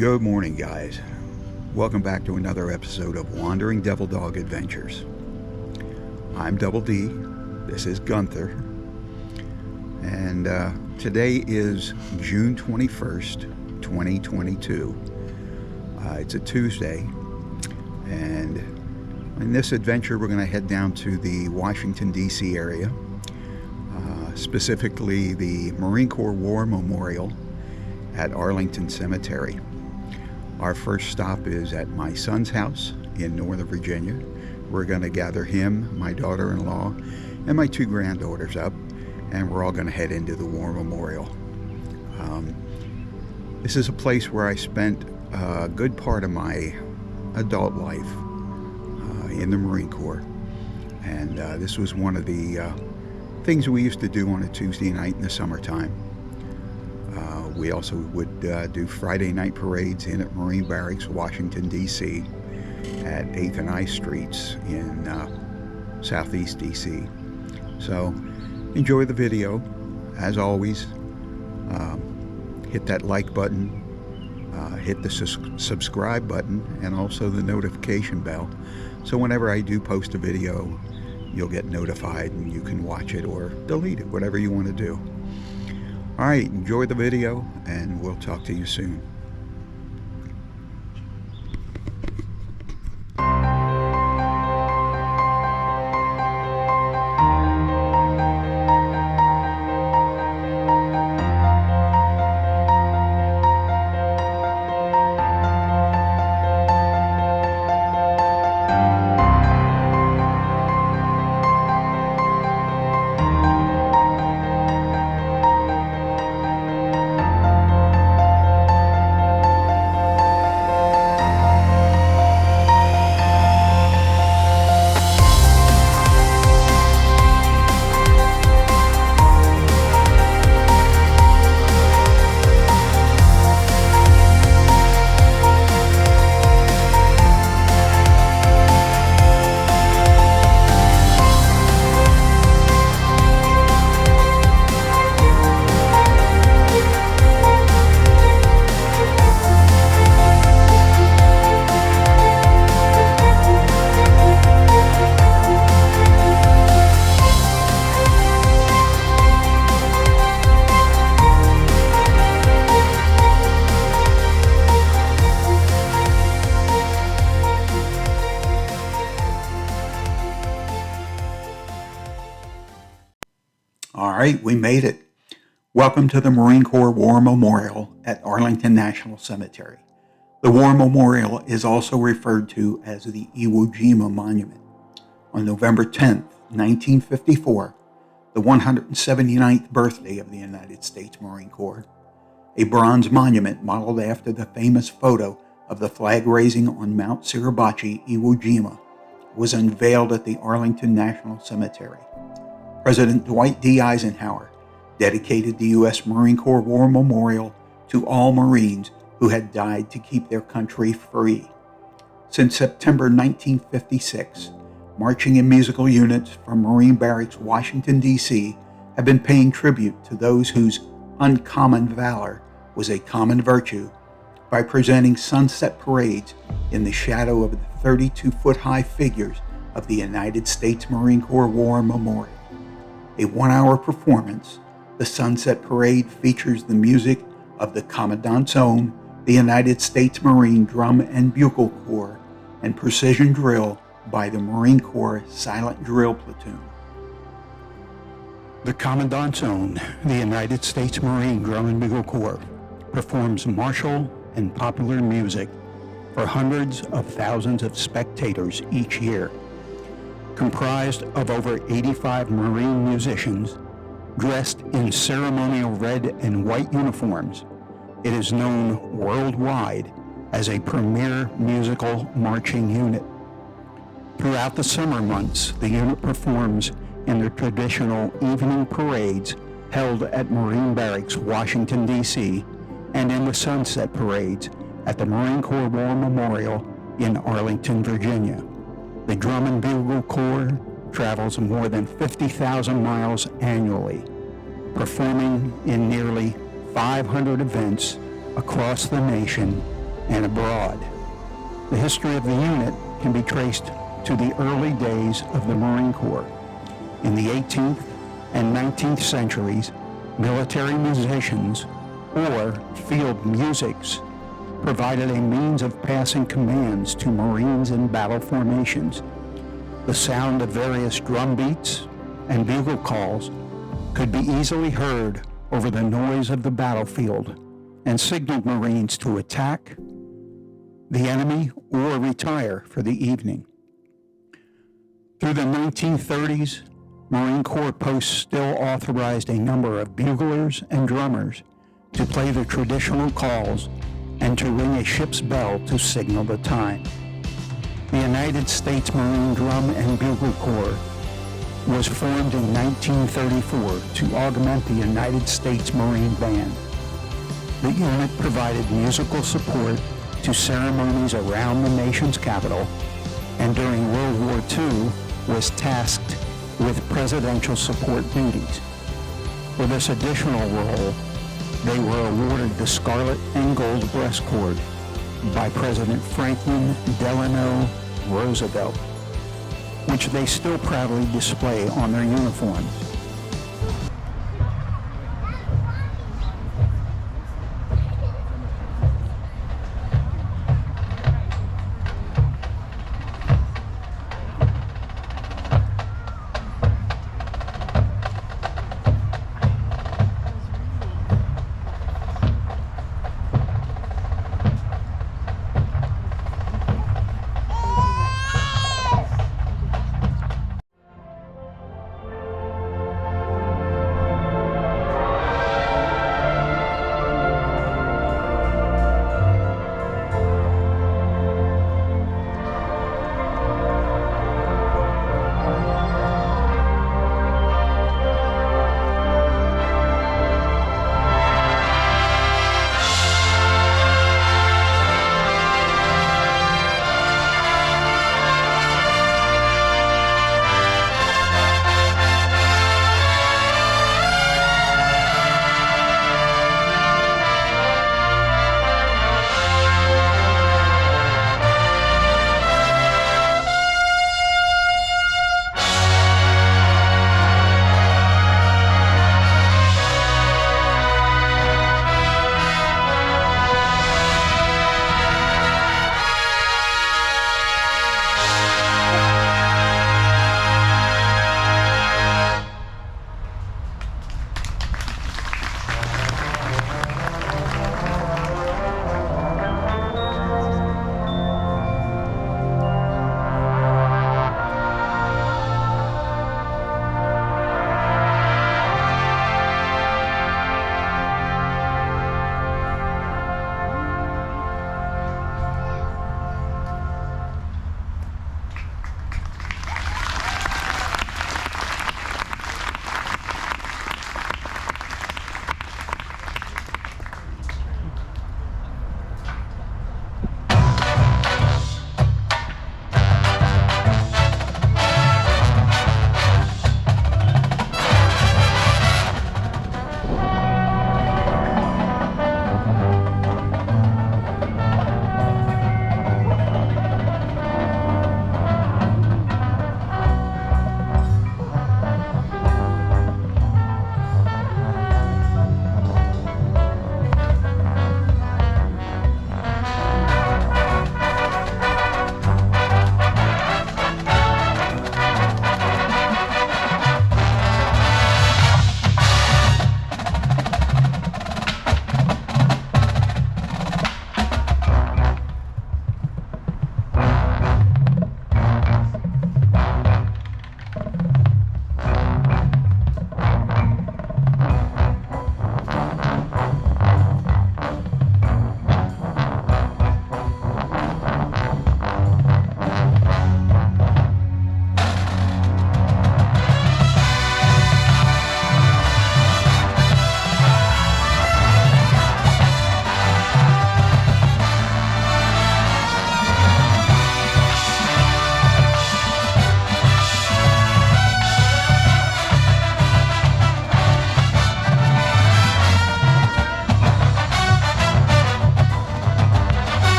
Good morning, guys. Welcome back to another episode of Wandering Devil Dog Adventures. I'm Double D. This is Gunther. And today is June 21st, 2022. It's a Tuesday. And in this adventure, we're going to head down to the Washington DC area, specifically the Marine Corps War Memorial at Arlington Cemetery. Our first stop is at my son's house in Northern Virginia. We're going to gather him, my daughter-in-law, and my two granddaughters up, and we're all going to head into the War Memorial. This is a place where I spent a good part of my adult life in the Marine Corps, and this was one of the things we used to do on a Tuesday night in the summertime. We also would do Friday night parades in at Marine Barracks, Washington DC, at 8th and I Streets in Southeast DC. So enjoy the video. As always, hit that like button, hit the subscribe button, and also the notification bell. So whenever I do post a video, you'll get notified and you can watch it or delete it, whatever you want to do. All right, enjoy the video, and we'll talk to you soon. All right, we made it. Welcome to the Marine Corps War Memorial at Arlington National Cemetery. The War Memorial is also referred to as the Iwo Jima Monument. On November 10th, 1954, the 179th birthday of the United States Marine Corps, a bronze monument modeled after the famous photo of the flag raising on Mount Suribachi, Iwo Jima, was unveiled at the Arlington National Cemetery. President Dwight D. Eisenhower dedicated the U.S. Marine Corps War Memorial to all Marines who had died to keep their country free. Since September 1956, marching and musical units from Marine Barracks, Washington, D.C. have been paying tribute to those whose uncommon valor was a common virtue by presenting sunset parades in the shadow of the 32-foot-high figures of the United States Marine Corps War Memorial. A one-hour performance, the Sunset Parade features the music of the Commandants Own, the United States Marine Drum and Bugle Corps, and precision drill by the Marine Corps Silent Drill Platoon. The Commandants Own, the United States Marine Drum and Bugle Corps, performs martial and popular music for hundreds of thousands of spectators each year. Comprised of over 85 Marine musicians dressed in ceremonial red and white uniforms, it is known worldwide as a premier musical marching unit. Throughout the summer months, the unit performs in the traditional evening parades held at Marine Barracks, Washington, D.C., and in the sunset parades at the Marine Corps War Memorial in Arlington, Virginia. The Drum and Bugle Corps travels more than 50,000 miles annually, performing in nearly 500 events across the nation and abroad. The history of the unit can be traced to the early days of the Marine Corps. In the 18th and 19th centuries, military musicians, or field musics, provided a means of passing commands to Marines in battle formations. The sound of various drum beats and bugle calls could be easily heard over the noise of the battlefield and signaled Marines to attack the enemy or retire for the evening. Through the 1930s, Marine Corps posts still authorized a number of buglers and drummers to play the traditional calls and to ring a ship's bell to signal the time. The United States Marine Drum and Bugle Corps was formed in 1934 to augment the United States Marine Band. The unit provided musical support to ceremonies around the nation's capital, and during World War II was tasked with presidential support duties. For this additional role, they were awarded the Scarlet and Gold Breast Cord by President Franklin Delano Roosevelt, which they still proudly display on their uniforms.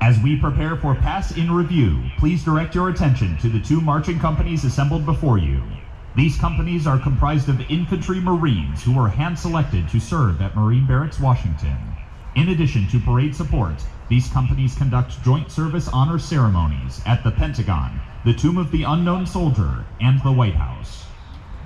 As we prepare for pass in review, please direct your attention to the two marching companies assembled before you. These companies are comprised of infantry Marines who were hand-selected to serve at Marine Barracks, Washington. In addition to parade support, these companies conduct joint service honor ceremonies at the Pentagon, the Tomb of the Unknown Soldier, and the White House.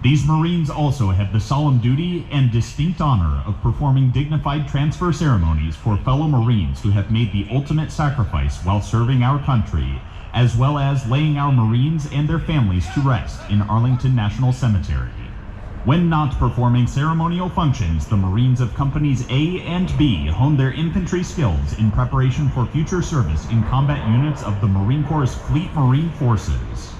These Marines also have the solemn duty and distinct honor of performing dignified transfer ceremonies for fellow Marines who have made the ultimate sacrifice while serving our country, as well as laying our Marines and their families to rest in Arlington National Cemetery. When not performing ceremonial functions, the Marines of Companies A and B hone their infantry skills in preparation for future service in combat units of the Marine Corps' Fleet Marine Forces.